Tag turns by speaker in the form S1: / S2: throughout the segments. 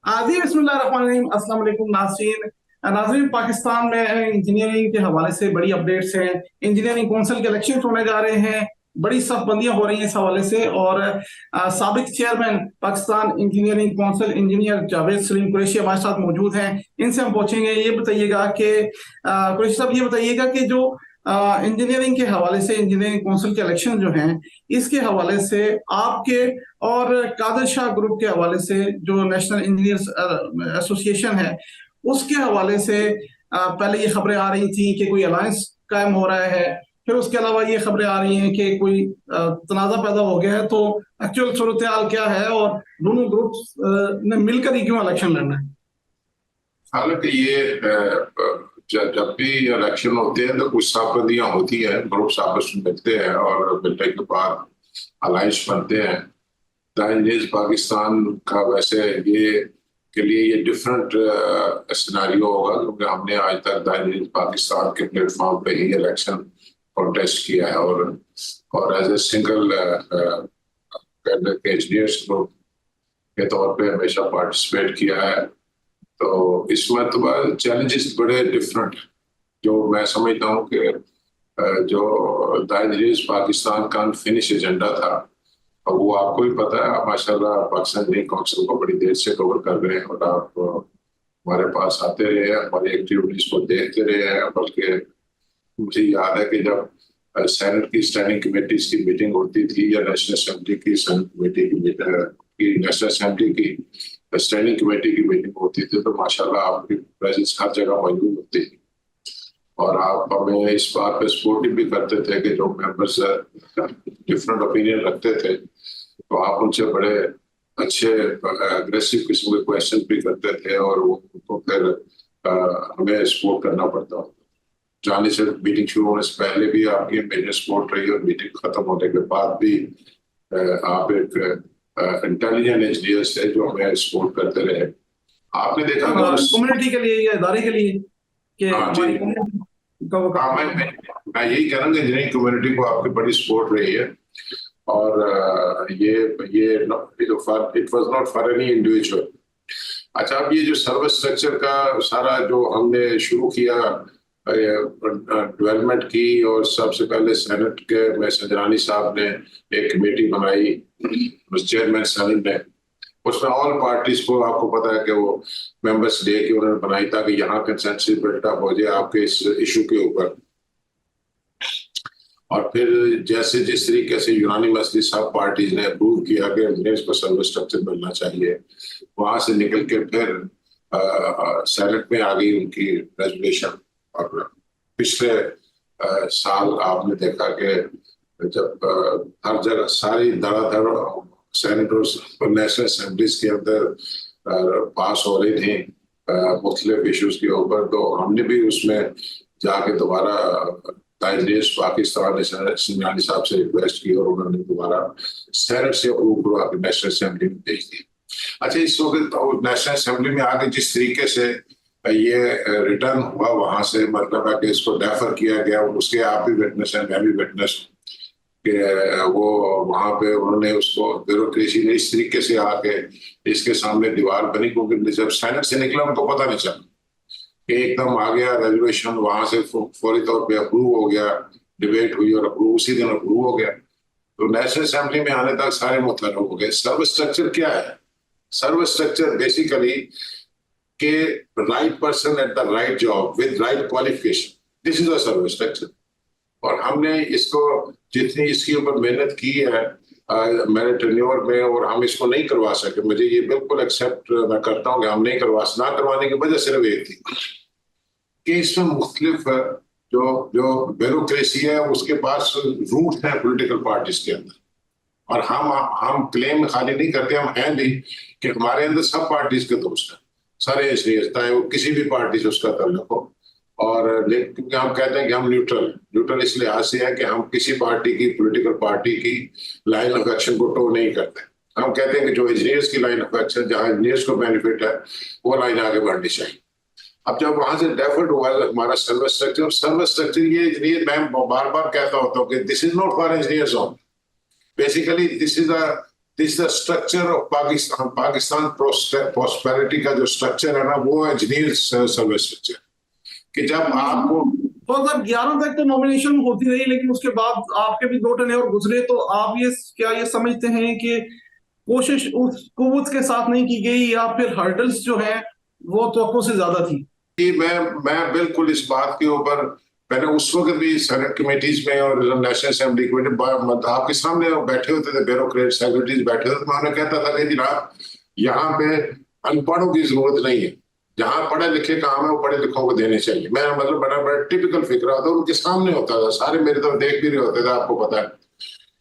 S1: जी बिस्मिल्लाहिर्रहमानिर्रहीम। अस्सलाम वालेकुम नाज़रीन। नाज़रीन, पाकिस्तान में इंजीनियरिंग के हवाले से बड़ी अपडेट्स हैं। इंजीनियरिंग कौंसिल के इलेक्शन होने जा रहे हैं। बड़ी सख्तबंदियां हो रही हैं इस हवाले से। और साबिक chairman Pakistan engineering council engineer Javed Salim Qureshi हमारे साथ मौजूद हैं। इनसे हम पूछेंगे, ये बताइएगा कि कुरैशी साहब, ये बताइएगा कि जो इंजीनियरिंग के हवाले से इंजीनियरिंग कौंसिल के इलेक्शन जो हैं, इसके हवाले से आपके और कादर शाह ग्रुप के हवाले से जो नेशनल इंजीनियर्स एसोसिएशन है, उसके हवाले से पहले ये खबरें आ रही थी कि कोई अलायंस कायम हो रहा है। फिर उसके अलावा ये खबरें आ रही हैं कि कोई तनाजा पैदा हो गया है। तो एक्चुअल सूरत हाल क्या है और दोनों ग्रुप ने मिलकर ही क्यों इलेक्शन लड़ना है?
S2: हालांकि ये जब भी इलेक्शन होते हैं तो कुछ साफबंदियां होती है, ग्रुप्स आपस में मिलते हैं और मिलने के बाद अलायंस बनते हैं। दाइंस पाकिस्तान का वैसे ये के लिए ये डिफरेंट सिनारियो होगा, क्योंकि हमने आज तक दाइंस पाकिस्तान के प्लेटफॉर्म पे ही इलेक्शन कॉन्टेस्ट किया है और as a single engineers group के तौर पे हमेशा पार्टिसिपेट किया है। तो इसमें तो चैलेंजेस बड़े डिफरेंट, जो मैं समझता हूँ कि जो दाइंस पाकिस्तान का अनफिनिश एजेंडा था, और वो आपको भी पता है। आप माशाल्लाह पाकिस्तान इंजीनियरिंग काउंसिल को बड़ी देर से कवर कर रहे हैं और आप हमारे पास आते रहे हैं, हमारी एक्टिविटीज को देखते रहे हैं। बल्कि मुझे याद है कि जब सेनेट की स्टैंडिंग कमेटीज की मीटिंग होती थी या नेशनल असेंबली की नेशनल असेंबली की स्टैंडिंग कमेटी की मीटिंग होती थी, तो माशाल्लाह आपकी प्रेजेंस हर जगह मौजूद होती थी और आप हमें इस बात पे सपोर्ट भी करते थे कि जो मेंबर्स डिफरेंट ओपिनियन रखते थे तो आप उनसे बड़े अच्छे अग्रेसिव किस्म के क्वेश्चन भी करते थे और वो उनको फिर हमें सपोर्ट करना पड़ता। जाने से मीटिंग शुरू होने से पहले भी आपकी मेजर सपोर्ट रही और मीटिंग खत्म होने के बाद भी आप एक इंटेलिजेंट इंजीनियर थे जो हमें सपोर्ट करते रहे। आपने देखा
S1: कम्युनिटी के लिए या इदारे के लिए कि हमारी
S2: मैं यही कह रहा हूँ कि इंजीनियरिंग कम्युनिटी को आपकी बड़ी सपोर्ट रही है और ये it was not for any individual. अच्छा, अब ये जो सर्विस स्ट्रक्चर का सारा जो हमने शुरू किया डेवलपमेंट की, और सबसे पहले सेनेट के में सजरानी साहब ने एक कमेटी बनाई चेयरमैन सलीम ने, उसमें ऑल पार्टीज को, आपको पता है कि वो मेंबर्स डे की उन्होंने बनाई ताकि यहाँ कंसेंसस बिल्डअप हो जाए आपके इस इशू के ऊपर। और फिर जैसे जिस तरीके से यूनानिमसली सब पार्टीज ने अप्रूव किया कि इंजीनियर्स को सर्विस स्ट्रक्चर मिलना चाहिए, वहां से निकल के फिर सेनेट में आ गई उनकी रेजोल्यूशन। और पिछले साल आपने देखा कि जब हर जगह सारी धड़ाधड़ सेनेट और नेशनल असेंबलीज के अंदर पास हो रही थी मुख्तलिफ इश्यूज के ऊपर, तो हमने भी उसमें जाके दोबारा दाइंस पाकिस्तान सिंघानी साहब से रिक्वेस्ट की और उन्होंने दोबारा सेनेट से अप्रूव करवा के नेशनल असेंबली में भेज दी। अच्छा, इस वक्त नेशनल असेंबली में आगे जिस तरीके से ये रिटर्न हुआ वहां से, मतलब है कि इसको डेफर किया गया, उसके आप भी विटनेस हैं, मैं भी विटनेस कि वो वहां पे उन्होंने उसको ब्यूरोक्रेसी ने इस तरीके से आके इसके सामने दीवार बनी, क्योंकि जब सेनेट से निकला उनको पता नहीं चला कि एकदम आ गया रेजोल्यूशन, वहां से फौरी तौर पे अप्रूव हो गया, डिबेट हुई और अप्रूव उसी दिन अप्रूव हो गया। तो नेशनल असेंबली में आने तक सारे मुतलक हो गए। सर्विस स्ट्रक्चर क्या है? सर्विस स्ट्रक्चर बेसिकली के right person at the right job with right qualification, this is a service structure. और हमने इसको जितनी इसके ऊपर मेहनत की है मेरे टेन्योर में, और हम इसको नहीं करवा सके, मुझे ये बिल्कुल एक्सेप्ट मैं करता हूँ कि हम नहीं ना करवाने की वजह सिर्फ एक थी कि इसमें मुख्तलिफ जो जो ब्यूरोक्रेसी है उसके पास रूट है पॉलिटिकल पार्टीज के अंदर। और हम क्लेम खाली नहीं करते, हम हैं भी कि हमारे अंदर सब पार्टीज के दोस्त हैं, सारे इंजीनियर, चाहे वो किसी भी पार्टी से उसका ताल्लुक हो। और क्योंकि हम कहते हैं कि हम न्यूट्रल इस लिहाज से है कि हम किसी पार्टी की, पॉलिटिकल पार्टी की लाइन ऑफ एक्शन को टो नहीं करते। हम कहते हैं कि जो इंजीनियर्स की लाइन ऑफ एक्शन, जहां इंजीनियर्स को बेनिफिट है, वो लाइन आगे बढ़नी चाहिए। अब जब वहां से डेफर्ड हुआ हमारा सर्विस स्ट्रक्चर ये इंजीनियर, मैं बार बार कहता होता हूँ कि this is not for engineers only, basically this is this the structure of Pakistan. Pakistan prosperity का जो स्ट्रक्चर है ना, वो इंजीनियर सर्विस स्ट्रक्चर, कि जब आपको
S1: 2011 तक तो नॉमिनेशन होती रही, लेकिन उसके बाद आपके भी 2 टेन्योर गुजरे, तो आप ये समझते हैं कि कोशिश उस कुव्वत के साथ नहीं की गई, या फिर हर्डल्स जो है वो तवक्को से ज्यादा थी?
S2: मैं बिल्कुल इस बात के ऊपर, मैंने उस वक्त भी सेनेट कमेटीज में और नेशनल असेंबली कमेटी आपके सामने बैठे होते थे, ब्यूरोक्रेट सेक्रेटरीज बैठे होते थे, मैं उन्हें कहता था कि जनाब यहाँ पे अनपढ़ों की जरूरत नहीं है, जहाँ पढ़े लिखे काम है वो पढ़े लिखों को देने चाहिए। मैं मतलब बड़ा बड़ा टिपिकल फिक्र होता, उनके सामने होता था, सारे मेरी तरफ देख भी रहे होते थे। आपको पता है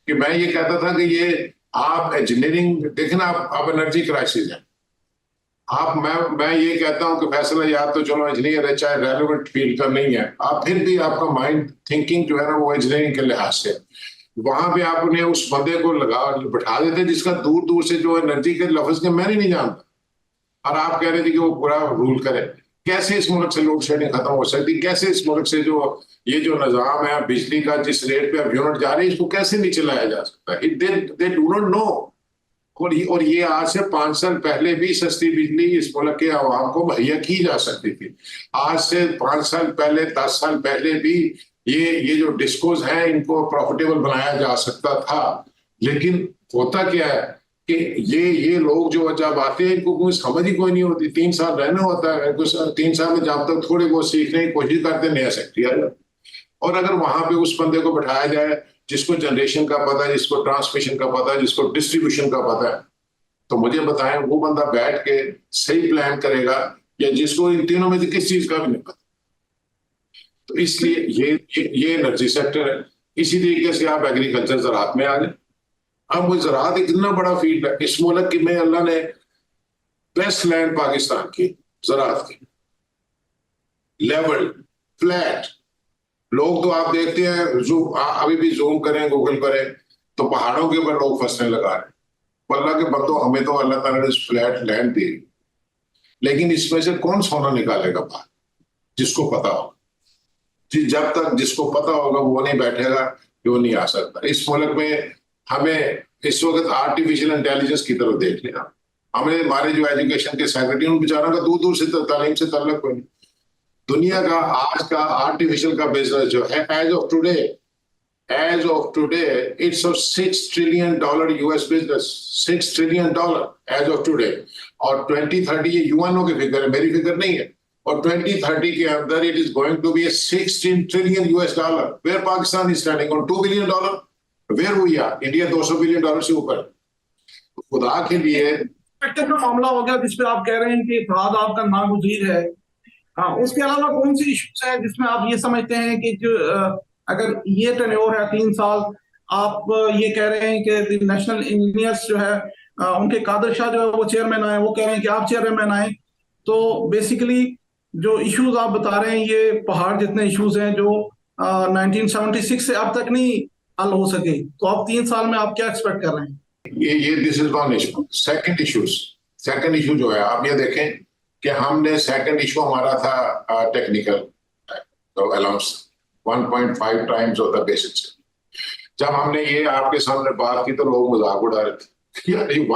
S2: कि मैं ये कहता था कि ये आप इंजीनियरिंग देखना, आप एनर्जी क्राइसिस है, मैं ये कहता हूं कि फैसला या तो चलो इंजीनियर है, चाहे रेलेवेंट फील्ड का नहीं है, आप फिर भी आपका माइंड थिंकिंग जो है ना वो इंजीनियरिंग के लिहाज से, वहां पे आप उन्हें उस बंदे को बैठा देते जिसका दूर दूर से जो एनर्जी के लफ्ज के मैं ही नहीं जानता, और आप कह रहे थे कि वो पूरा रूल करे। कैसे इस मुल्क से लोड शेडिंग खत्म हो सकती, कैसे इस मुल्क से जो ये जो निजाम है बिजली का, जिस रेट पे अब यूनिट जा रही है, इसको कैसे नहीं चलाया जा सकता? They do not know. और ये आज से 5 साल पहले भी सस्ती बिजली इस मुल्क के आवाम को मुहैया की जा सकती थी। आज से 5 साल पहले, 10 साल पहले भी ये जो डिस्कोज हैं इनको प्रॉफिटेबल बनाया जा सकता था। लेकिन होता क्या है कि ये लोग जो जब आते हैं इनको कोई समझ ही कोई नहीं होती। 3 साल रहना होता है, 3 साल में जब तक थोड़े बहुत सीखने की कोशिश करते नया सेक्टर, और अगर वहां पे उस बंदे को बैठाया जाए जिसको जनरेशन का पता है, जिसको ट्रांसमिशन का पता है, जिसको डिस्ट्रीब्यूशन का पता है, तो मुझे बताएं वो बंदा बैठ के सही प्लान करेगा या जिसको इन तीनों में से किस चीज का भी नहीं पता? तो इसलिए ये एनर्जी सेक्टर है। इसी तरीके से आप एग्रीकल्चर ज़राअत में आ जाए। अब वो ज़राअत इतना बड़ा फील्ड है इस मुल्क की, में अल्लाह ने बेस्ट लैंड पाकिस्तान की ज़राअत की, लेवल फ्लैट। लोग तो आप देखते हैं अभी भी जूम करें, गूगल करें, तो पहाड़ों के ऊपर लोग फसलें लगा रहे हैं। अल्लाह के बंदो, हमें तो अल्लाह ताला ने फ्लैट लैंड दी, लेकिन इसमें से कौन सोना निकालेगा बाहर? जिसको पता हो, जब तक जिसको पता होगा वो नहीं बैठेगा, वो नहीं आ सकता। इस मुल्क में हमें इस वक्त आर्टिफिशियल इंटेलिजेंस की तरफ देख लेना। हमें हमारे जो एजुकेशन के सेक्रेटरी, उन बेचारों का दूर दूर से तालीम से ताल्लुक कोई नहीं। दुनिया का आज का आर्टिफिशियल का बिजनेस जो है, as of today it's a $6 trillion US business, $6 trillion as of today. और 2030, ये यूएनओ की फिगर है, मेरी फिगर नहीं है, और 2030 के अंदर it is going to be a $16 trillion where Pakistan is standing on $2 billion. Where हुई इंडिया $200 बिलियन से ऊपर। खुदा के लिए
S1: का मामला हो गया जिसपे आप कह रहे हैं कि फहद आपका नागुज़ीर है। हाँ, उसके अलावा कौन सी इश्यूज है जिसमें आप ये समझते हैं कि जो अगर ये टेन्योर है 3 साल, आप ये कह रहे हैं कि नेशनल इंजीनियर्स जो है उनके कादर शाह जो है वो चेयरमैन आए, वो कह रहे हैं कि आप चेयरमैन आए, तो बेसिकली जो इश्यूज आप बता रहे हैं ये पहाड़ जितने इश्यूज हैं जो 1976 से अब तक नहीं हल हो सके, तो अब 3 साल में आप क्या एक्सपेक्ट कर रहे हैं?
S2: ये this is one issue. Second issue जो है, आप ये देखें कि हमने सेकंड इशू हमारा था टेक्निकल, तो अलाउंस 1.5 टाइम्स होता बेसिक से। जब हमने ये आपके सामने बात की तो लोग मजाक उड़ा रहे थे, यानी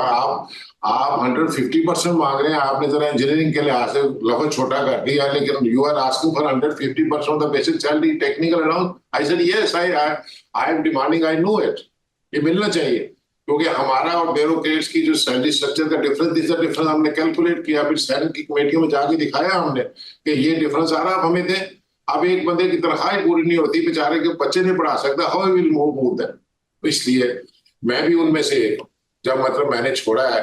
S2: आप 150% मांग रहे हैं, आपने जरा इंजीनियरिंग के लिहाज से लफ्ज छोटा कर दिया, लेकिन you are asking for 150% of the basic salary technical allowance. I said yes, I am demanding, I know it, ये मिलना चाहिए, क्योंकि हमारा और ब्यूरोक्रेट्स की जो सैलरी स्ट्रक्चर का डिफरेंस हमने कैलकुलेट किया, फिर सैलरी की कमेटियों में जाके दिखाया हमने कि ये डिफरेंस आ रहा। अब हमें दें, अब एक बंदे की तनख्वाह पूरी नहीं होती, बेचारे के बच्चे नहीं पढ़ा सकता, हाउ विल मूव दैट। तो इसलिए मैं भी उनमें से एक हूँ। जब मतलब मैंने छोड़ा है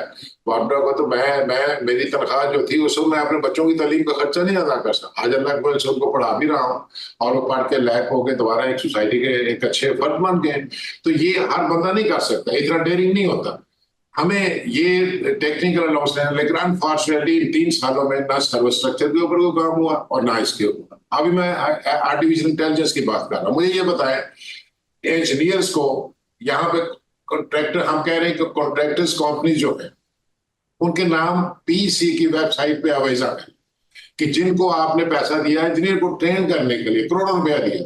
S2: वापडा को, तो मैं मेरी तनख्वाह जो थी उसमें मैं अपने बच्चों की तालीम का खर्चा नहीं अदा कर सकता। आज अल्लाह की वजह से उनको पढ़ा भी रहा हूँ, और वो पढ़ के लायक हो गए, दोबारा एक सोसाइटी के एक अच्छे फर्द बन गए। तो ये हर बंदा नहीं कर सकता, इतना डेयरिंग नहीं होता। हमें ये टेक्निकल अलाउंस लेना, लेकिन अनफॉर्चुनेटली इन 3 सालों में ना सर्विस स्ट्रक्चर के ऊपर कोई काम हुआ और ना इसके ऊपर। अभी मैं आर्टिफिशियल इंटेलिजेंस की बात कर रहा हूँ। मुझे ये बताएं, इंजीनियर्स को यहाँ पे कॉन्ट्रैक्टर, हम कह रहे हैं कि कॉन्ट्रैक्टर्स कंपनी जो है उनके नाम पीसी की वेबसाइट पे अवेजा है कि जिनको आपने पैसा दिया इंजीनियर को ट्रेन करने के लिए, करोड़ों रुपया दिया,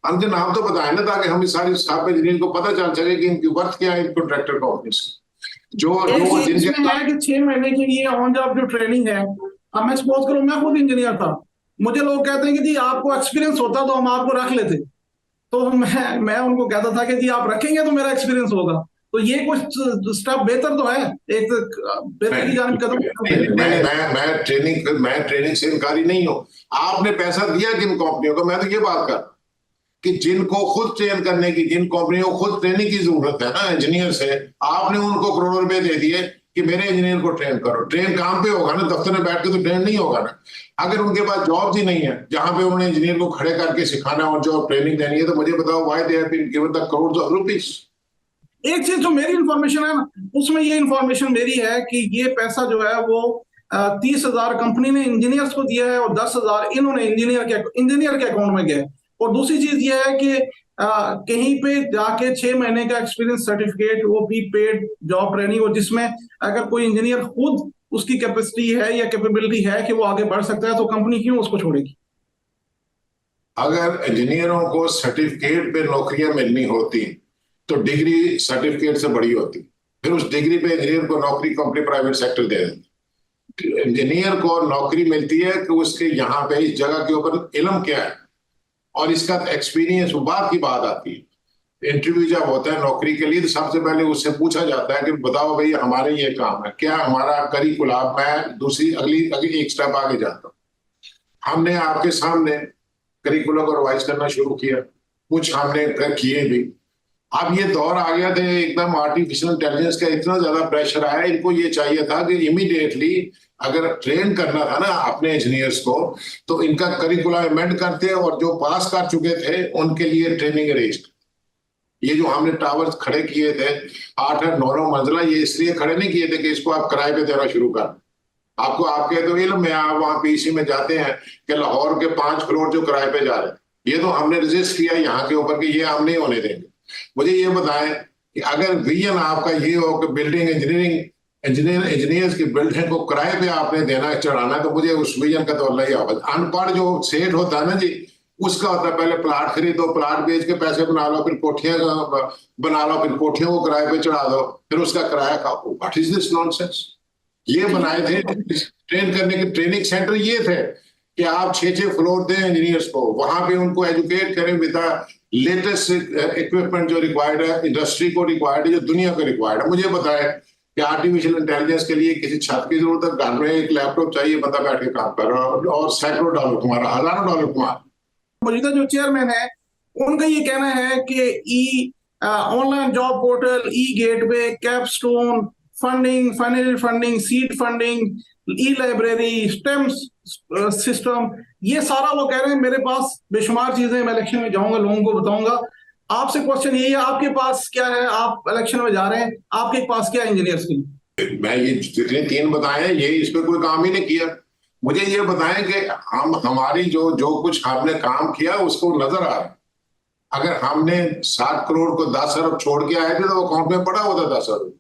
S2: उनके नाम तो बताएं ना, ताकि हमें सारी स्टाफ इंजीनियर को पता चल सके कि इनकी वर्थ क्या है इन कॉन्ट्रैक्टर कंपनीज की। जो
S1: एक
S2: जो
S1: चीज
S2: जिनके
S1: इसमें है कि 6 महीने की ये ऑन जॉब जो ट्रेनिंग है, अब मैं सपोज करूं मैं खुद इंजीनियर था, मुझे लोग कहते हैं कि जी आपको एक्सपीरियंस होता तो हम आपको रख लेते, तो मैं उनको कहता था कि जी आप रखेंगे तो मेरा एक्सपीरियंस होगा। तो ये कुछ स्टेप बेहतर तो है, एक बेहतर की जानिब कदम
S2: नहीं,
S1: है।
S2: मैं ट्रेनिंग से इनकारी नहीं हूं। आपने पैसा दिया किन कंपनियों को? मैं तो ये बात कर कि जिनको खुद ट्रेन करने की, जिन कंपनियों को खुद ट्रेनिंग की जरूरत है ना इंजीनियर से, आपने उनको करोड़ों रुपए दे दिए कि मेरे इंजीनियर को ट्रेन करो। ट्रेन काम पे होगा ना, दफ्तर में बैठ के तो ट्रेन नहीं होगा ना। अगर उनके पास जॉब ही नहीं है जहां पे उन्होंने इंजीनियर को खड़े करके सिखाना और जो ट्रेनिंग देनी है, तो मुझे बताओ why they have been given the crore of rupees.
S1: एक चीज जो मेरी इंफॉर्मेशन है ना, उसमें ये इंफॉर्मेशन मेरी है कि ये पैसा जो है वो 30,000 कंपनी ने इंजीनियर्स को दिया है और 10,000 इन्होंने इंजीनियर के अकाउंट में गया है। और दूसरी चीज ये है कि कहीं पे जाके 6 महीने का एक्सपीरियंस सर्टिफिकेट, वो भी पेड जॉब ट्रेनिंग, और जिसमें अगर कोई इंजीनियर खुद उसकी कैपेसिटी है या कैपेबिलिटी है कि वो आगे बढ़ सकता है, तो कंपनी क्यों उसको छोड़ेगी?
S2: अगर इंजीनियरों को सर्टिफिकेट पे नौकरियां मिलनी होती तो डिग्री सर्टिफिकेट से बड़ी होती, फिर उस डिग्री पे इंजीनियर को नौकरी कंपनी प्राइवेट सेक्टर दे देती। इंजीनियर को नौकरी मिलती है कि उसके यहाँ पे इस जगह के ऊपर इल्म क्या है और इसका एक्सपीरियंस, बात की बात आती है। इंटरव्यू जब होता है नौकरी के लिए तो सबसे पहले उससे पूछा जाता है कि बताओ भाई हमारे ये काम है क्या, हमारा करिकुलम। मैं दूसरी अगली अगली एक स्टेप आगे जाता हूँ। हमने आपके सामने करिकुलम को रिवाइज करना शुरू किया, कुछ हमने किए भी। अब ये दौर आ गया था एकदम आर्टिफिशियल इंटेलिजेंस का, इतना ज्यादा प्रेशर आया, इनको ये चाहिए था कि इमीडिएटली अगर ट्रेन करना था ना अपने इंजीनियर्स को, तो इनका करिकुलम अमेंड करते और जो पास कर चुके थे उनके लिए ट्रेनिंग अरेंज। ये जो हमने टावर्स खड़े किए थे 8-8 9 मंजिला, ये इसलिए खड़े नहीं किए थे कि इसको आप किराए पे देना शुरू कर। आपको आपके तो इल्म में, आप वहां पीसी में जाते हैं कि लाहौर के 5 फ्लोर जो किराए पे जा रहे हैं, ये तो हमने रजिस्ट किया यहाँ के ऊपर कि ये हम नहीं होने देंगे। मुझे ये बताएं कि अगर विजन आपका ये हो कि बिल्डिंग इंजीनियर्स की बिल्डिंग को किराए पे आपने देना चढ़ाना, तो मुझे उस विजन का तो अल्लाह ही आवाज। अनपढ़ जो सेठ होता है ना जी, उसका होता है पहले प्लाट खरीदो, प्लाट बेच के पैसे बना लो, फिर कोठियां बना लो, फिर कोठियों को किराए पे चढ़ा दो, फिर उसका किराया खाओ। What is this nonsense? ये बनाए थे ट्रेन करने के ट्रेनिंग सेंटर, ये थे कि आप 6-6 फ्लोर दें इंजीनियर्स को, वहां पे उनको एजुकेट करें विद लेटेस्ट इक्विपमेंट जो रिक्वायर्ड है, इंडस्ट्री को रिक्वायर्ड है, जो दुनिया को रिक्वायर्ड है। मुझे बताया कि आर्टिफिशियल इंटेलिजेंस के लिए किसी छत की जरूरत है, घर में एक लैपटॉप चाहिए, बंदा बैठ के काम कर रहा है और सैकड़ों डॉलर कमा रहा, हजारों डॉलर कमा रहा।
S1: मौजूदा जो चेयरमैन है, उनका ये कहना है कि E online job portal, E gateway, capstone funding, financial funding, seed funding, E library, stem system, ये सारा वो कह रहे हैं मेरे पास बेशुमार चीजें, मैं इलेक्शन में जाऊंगा लोगों को बताऊंगा। आपसे क्वेश्चन यही है, आपके पास क्या है? आप इलेक्शन में जा रहे हैं, आपके पास क्या है इंजीनियर्स के लिए?
S2: मैं ये जितने 3 बताए ये इस पे कोई काम ही नहीं किया। मुझे ये बताएं कि हम हमारी जो जो कुछ हमने काम किया उसको नजर आ रहा है। अगर हमने 60 करोड़ को 10 अरब छोड़ के आए थे तो वो अकाउंट में पड़ा हुआ था 10 अरब।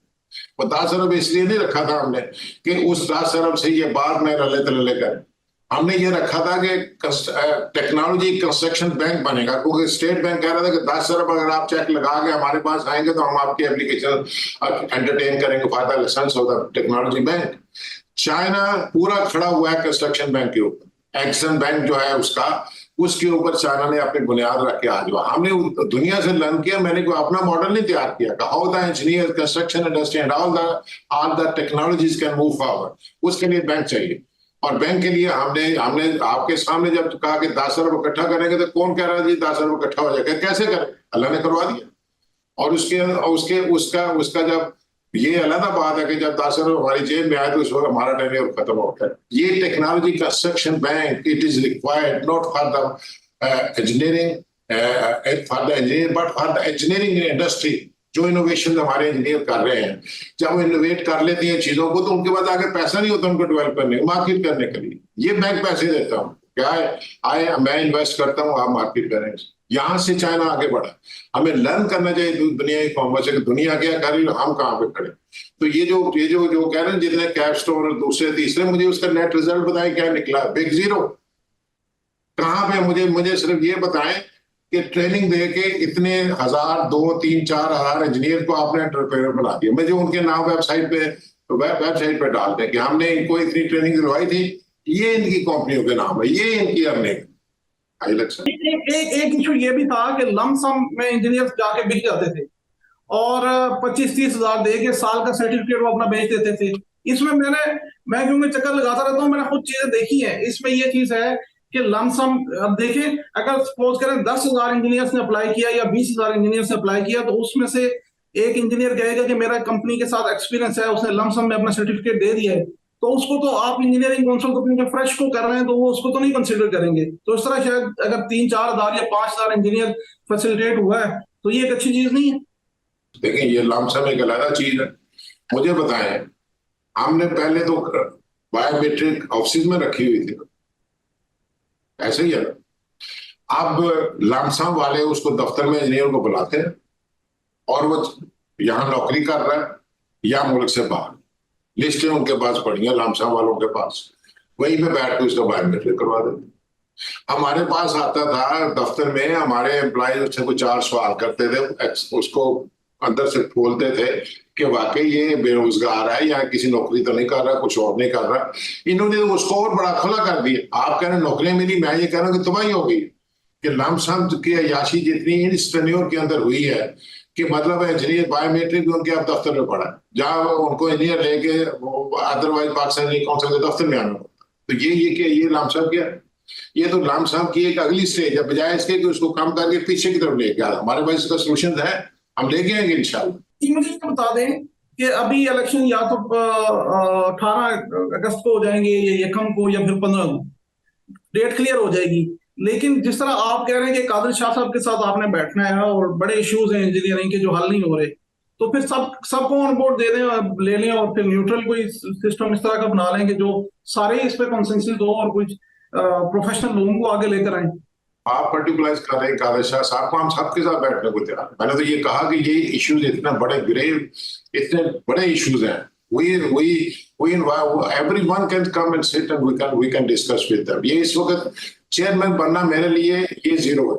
S2: वो 10 अरब इसलिए नहीं रखा था हमने कि उस 10 अरब से ये बाद में रले तले कर, हमने ये रखा था कि टेक्नोलॉजी कंस्ट्रक्शन बैंक बनेगा, क्योंकि स्टेट बैंक कह रहा था कि 10 अरब अगर आप चेक लगा के हमारे पास आएंगे तो हम आपकी एप्लीकेशन एंटरटेन करेंगे for the licence of the technology bank. China पूरा खड़ा हुआ है कंस्ट्रक्शन बैंक के ऊपर, एक्सन बैंक जो है उसके ऊपर चाइना ने अपनी बुनियाद रख के आज हमने दुनिया से लर्न किया। मैंने कोई अपना मॉडल नहीं तैयार किया, how the engineer construction industry and all the technologies can move forward, उसके लिए बैंक चाहिए। और बैंक के लिए हमने आपके सामने जब कहा कि 10 अरब इकट्ठा करेंगे तो कौन कह रहा है जी 10 अरब इकट्ठा हो जाएगा? कैसे करें? अल्लाह ने करवा दिया। और उसका जब ये अलग बात है कि जब 10 अरब हमारी जेब में आए तो उस वक्त हमारा टेन्योर खत्म हो गया। ये technology construction bank, it is required not for the engineering but for the engineering industry. जो इनोवेशन हमारे इंजीनियर कर रहे हैं, जब वो इनोवेट कर लेते हैं चीजों को, तो उनके बाद आगे पैसा नहीं होता उनको डेवलप करने, मार्केट करने के लिए। ये बैंक पैसे देता हूँ, क्या है मैं इन्वेस्ट करता हूँ, आप मार्केट करें। यहां से चाइना आगे बढ़ा। हमें लर्न करना चाहिए दुनिया की कॉमर्स है, दुनिया क्या कर रही है, हम कहाँ पे खड़े। तो ये जो कह रहे हैं जितने कैपस्टोन और दूसरे तीसरे, मुझे उसका नेट रिजल्ट बताएं क्या निकला? Big zero. कहाँ पे? मुझे सिर्फ ये बताएं कि ट्रेनिंग दे के इतने 1000, 2, 3, 4 हजार इंजीनियर को आपने एंटरप्रेन्योर बना दिया। मैं जो उनके नाम वेबसाइट पे डालते हैं कि हमने इनको इतनी ट्रेनिंग दिलवाई थी, ये इनकी कंपनियों के नाम है, ये इनकी अर्निंग।
S1: एक इशू ये भी था कि लमसम में इंजीनियर्स जाके बिक जाते थे और 25-30 हजार दे के साल का सर्टिफिकेट वो अपना बेच देते थे। इसमें मैं क्योंकि चक्कर लगाता रहता हूँ, मैंने खुद चीजें देखी हैं। इसमें ये चीज है कि लमसम, अब देखें, अगर सपोज करें 10,000 इंजीनियर्स ने अप्लाई किया या 20,000 इंजीनियर्स ने अप्लाई किया, तो उसमें से एक इंजीनियर कहेगा कि मेरा कंपनी के साथ एक्सपीरियंस है, उसने लमसम में अपना सर्टिफिकेट दे दिया है, तो उसको तो आप इंजीनियरिंग काउंसिल को क्योंकि फ्रेश को कर रहे हैं, तो वो उसको तो नहीं कंसिडर करेंगे। तो इस तरह शायद अगर 3-4 हजार या 5,000 इंजीनियर फैसिलिटेट हुआ है तो ये एक अच्छी चीज नहीं है।
S2: देखिए, ये लमसम एक अलग चीज है। मुझे बताएं, हमने पहले तो बायोमेट्रिक ऑफिस में रखी हुई थी, ऐसे ही है। अब लमसम वाले उसको दफ्तर में इंजीनियर को बुलाते हैं और वो यहाँ नौकरी कर रहा है या मुल्क से बाहर, लिस्टें उनके पास पड़ी हैं लमसम वालों के पास, वहीं पे बैठ के उसका बायोमेट्रिक करवा देते। हमारे पास आता था दफ्तर में, हमारे एम्प्लॉय उससे कुछ 4 सवाल करते थे, उसको अंदर से खोलते थे कि वाकई ये बेरोजगार है या किसी नौकरी तो नहीं कर रहा, कुछ और नहीं कर रहा। इन्होंने तो उसको और बड़ा खुला कर दिया। आप कह रहे नौकरियां मिली, मैं ये कह रहा हूँ कि तबाही हो गई कि लमसम की अयाशी जितनी इस टेन्योर के अंदर हुई है कि मतलब इंजीनियर बायोमेट्रिक उनके आप दफ्तर में पड़ा है, जहाँ उनको इंजीनियर लेके अदरवाइज पाकिस्तान काउंसिल के दफ्तर में आना पड़ता। तो ये लमसम क्या है? ये तो लमसम की एक अगली स्टेज है, बजाय इसके कि उसको कम करके पीछे की तरफ लेके आ। हमारे पास इसका सोल्यूशन है, हम लेके आएंगे इंशाल्लाह।
S1: मुझे बता दें कि अभी इलेक्शन या तो 18 अगस्त को हो जाएंगे या 1 को या फिर 15 को, डेट क्लियर हो जाएगी। लेकिन जिस तरह आप कह रहे हैं कि कादिर शाह साहब के साथ आपने बैठना है और बड़े इश्यूज हैं इंजीनियरिंग के जो हल नहीं हो रहे, तो फिर सबको ऑन बोर्ड दे दें, ले लें और फिर न्यूट्रल कोई सिस्टम इस तरह का बना लें कि जो सारे इस पे कंसेंसस हो और कुछ प्रोफेशनल लोगों को आगे लेकर आए।
S2: आप पर्टिकुलराइज कर रहे हैं कादिर शाह साहब को, हम सबके साथ बैठने को तैयार। मैंने तो ये कहा कि ये इश्यूज इतने बड़े ग्रेव, इतने बड़े इश्यूज हैं, everyone can come and sit and we can discuss with them। ये इस वक्त चेयरमैन बनना मेरे लिए ये जीरो है।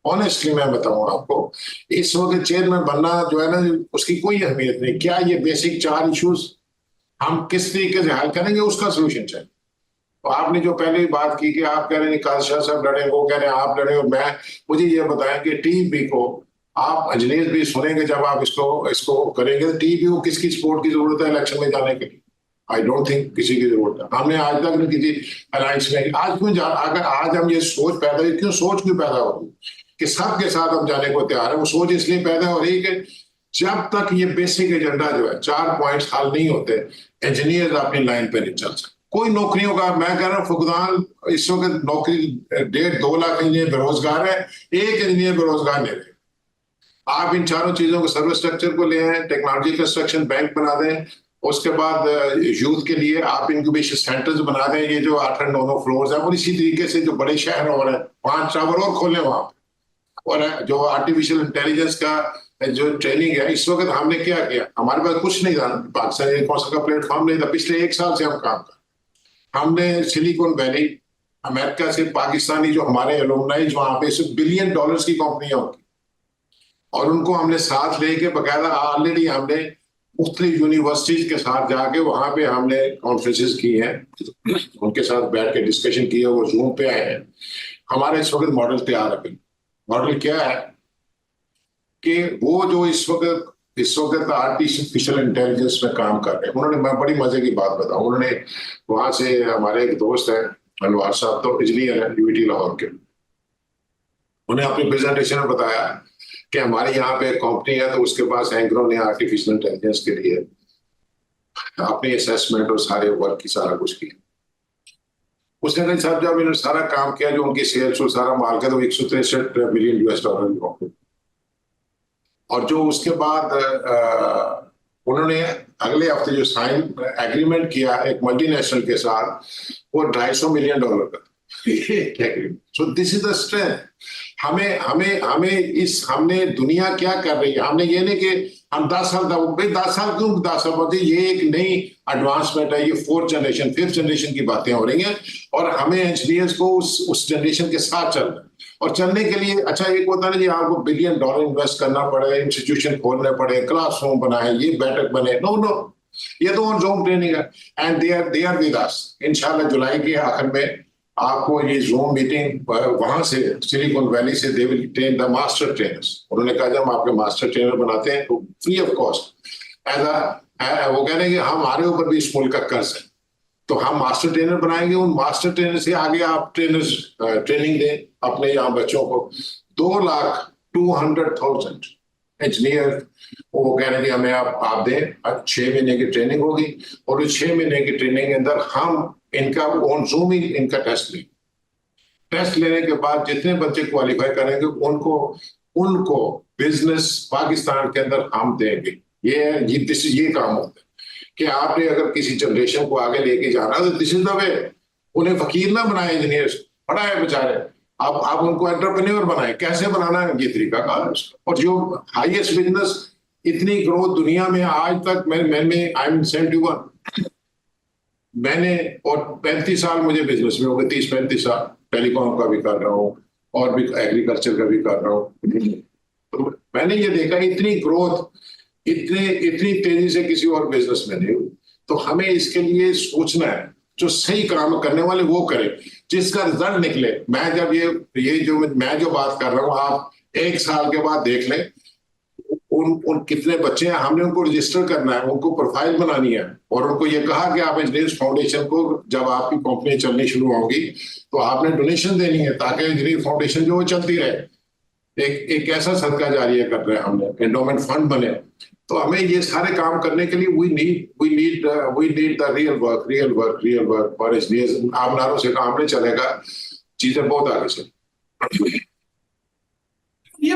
S2: ऑनेस्टली मैं बताऊं आपको, इस वक्त चेयरमैन बनना जो है ना, उसकी कोई अहमियत नहीं। क्या ये बेसिक 4 इश्यूज हम किस तरीके से हल करेंगे, उसका सोल्यूशन चाहिए। तो आपने जो पहले बात की कि आप कह रहे हैं कादिर शाह साहब लड़े, वो कह रहे हैं आप लड़े, और मुझे ये बताएं कि टीबी को आप इंजीनियर भी सुनेंगे जब आप इसको करेंगे, तो टीबी को किसकी सपोर्ट की जरूरत है इलेक्शन में जाने के लिए? आई डोंट थिंक किसी की जरूरत है। हमने आज तक नहीं किसी अलायंस में। आज क्यों अगर आज हम ये सोच पैदा हुई, सोच क्यों पैदा होगी कि सबके साथ हम जाने को तैयार है? वो सोच इसलिए पैदा हो रही है कि जब तक ये बेसिक एजेंडा जो है 4 पॉइंट्स हल नहीं होते, इंजीनियर अपनी लाइन पे नहीं चल सकते। कोई नौकरियों का, मैं कह रहा हूँ फुकदान, इस वक्त नौकरी 1.5-2 लाख इंजीनियर बेरोजगार है, एक इंजीनियर बेरोजगार नहीं रहे। आप इन 4 चीजों को, सर्विस स्ट्रक्चर को ले आए, टेक्नोलॉजी कंस्ट्रक्शन बैंक बना दें, उसके बाद यूथ के लिए आप इंक्यूबेशन सेंटर्स बना दें, ये जो 8-9 फ्लोर्स है, और इसी तरीके से जो बड़े शहर हो रहे हैं 5 टावर और खोलें वहां पे। और जो आर्टिफिशियल इंटेलिजेंस का जो ट्रेनिंग है, इस वक्त हमने क्या किया, हमारे पास कुछ नहीं था, पाकिस्तान काउंसिल का प्लेटफॉर्म नहीं था। पिछले 1 साल से हम काम कर, हमने सिलिकॉन वैली, अमेरिका से पाकिस्तानी जो हमारे एलुमनाई वहां पे $1 बिलियन की कंपनियां होती, और उनको हमने साथ लेके बकायदा ऑलरेडी हमने मुख्तलिफ यूनिवर्सिटीज के साथ जाके वहां पे हमने कॉन्फ्रेंसेस की हैं, उनके साथ बैठ के डिस्कशन की है, वो जूम पे आए हैं। हमारे इस वक्त मॉडल तैयार है। मॉडल क्या है कि वो जो इस वक्त आर्टिफिशियल इंटेलिजेंस में काम कर रहे हैं, उन्होंने, मैं बड़ी मजे की बात बताऊं, उन्होंने वहां से, हमारे एक दोस्त है अनवार साहब, तो इंजीनियर है यूटी लाहौर के, उन्हें अपनी प्रेजेंटेशन में बताया कि हमारे यहाँ पे कंपनी है, तो उसके पास एंग्रो ने आर्टिफिशियल इंटेलिजेंस के लिए अपनी असेसमेंट और सारे वर्क की सारा कुछ किया। उसने कहा साहब जब इन्होंने सारा काम किया, जो उनकी सेल्स और सारा माल का, तो $163 मिलियन। और जो उसके बाद उन्होंने अगले हफ्ते जो साइन एग्रीमेंट किया एक मल्टीनेशनल के साथ, वो $250 मिलियन का। So this is the strength. हमने दुनिया क्या कर रही है, हमने ये नहीं कि हम 10 साल भाई 10 साल क्यों 10 साल बोलते, ये एक नई एडवांसमेंट है, ये 4th जनरेशन 5th जनरेशन की बातें हो रही हैं, और हमें इंजीनियर्स को उस जनरेशन के साथ चलना है। और चलने के लिए अच्छा एक होता है ना जी, आपको $1 बिलियन इन्वेस्ट करना पड़े, इंस्टीट्यूशन खोलने पड़े, क्लासरूम बनाए, ये बैठक बने, नो नो, ये तो ऑन जूम ट्रेनिंग है। And they are with us. इंशाल्लाह जुलाई के आखिर में आपको ये जूम मीटिंग वहां से सिलिकॉन वैली से they will train the master trainers. उन्होंने कहा जब हम आपके मास्टर ट्रेनर बनाते हैं तो फ्री ऑफ कॉस्ट एज वो कह रहे हैं कि हमारे ऊपर भी इस मुल्क का कर्ज है, तो हम मास्टर ट्रेनर बनाएंगे, उन मास्टर ट्रेनर से आगे आप ट्रेनर्स ट्रेनिंग दें अपने यहाँ बच्चों को। 2,200,000 इंजीनियर वो कह रहे हैं कि हमें आप दें, 6 महीने की ट्रेनिंग होगी और उस 6 महीने की ट्रेनिंग के अंदर हम इनका ऑन जूम ही इनका टेस्ट लें। टेस्ट लेने के बाद जितने बच्चे क्वालिफाई करेंगे उनको बिजनेस पाकिस्तान के अंदर हम देंगे। ये काम होता है कि आपने अगर किसी जनरेशन को आगे लेके जाना तो दिस इज द वे। उन्हें फकीर ना बनाए, इंजीनियर्स पढ़ाए बेचारे, आप उनको एंटरप्रेन्योर बनाए। कैसे बनाना है ये तरीका कार है। और जो हाईएस्ट बिजनेस, इतनी ग्रोथ दुनिया में आज तक मैंने आई एम 71, मैंने और 35 साल मुझे बिजनेस में हो गए, 30-35 साल टेलीकॉम का भी कर रहा हूँ और भी एग्रीकल्चर का भी कर रहा हूँ। तो मैंने ये देखा इतनी ग्रोथ इतनी तेजी से किसी और बिजनेस में नहीं हुई। तो हमें इसके लिए सोचना है, जो सही काम करने वाले वो करें, जिसका रिजल्ट निकले। मैं जब मैं जो बात कर रहा हूँ, आप 1 साल के बाद देख लें उन कितने बच्चे हैं, हमने उनको रजिस्टर करना है, उनको प्रोफाइल बनानी है और उनको ये कहा कि आप इंजीनियर्स फाउंडेशन को जब आपकी कंपनी चलनी शुरू होगी तो आपने डोनेशन देनी है ताकि इंजीनियर फाउंडेशन जो चलती रहे। एक ऐसा सदका जारिया कर रहे हैं हमने, एंडोमेंट फंड बने। तो हमें ये सारे काम करने के लिए we need the real work for engineers. आप नारों से काम नहीं चलेगा, चीजें बहुत आगे चलेंगी।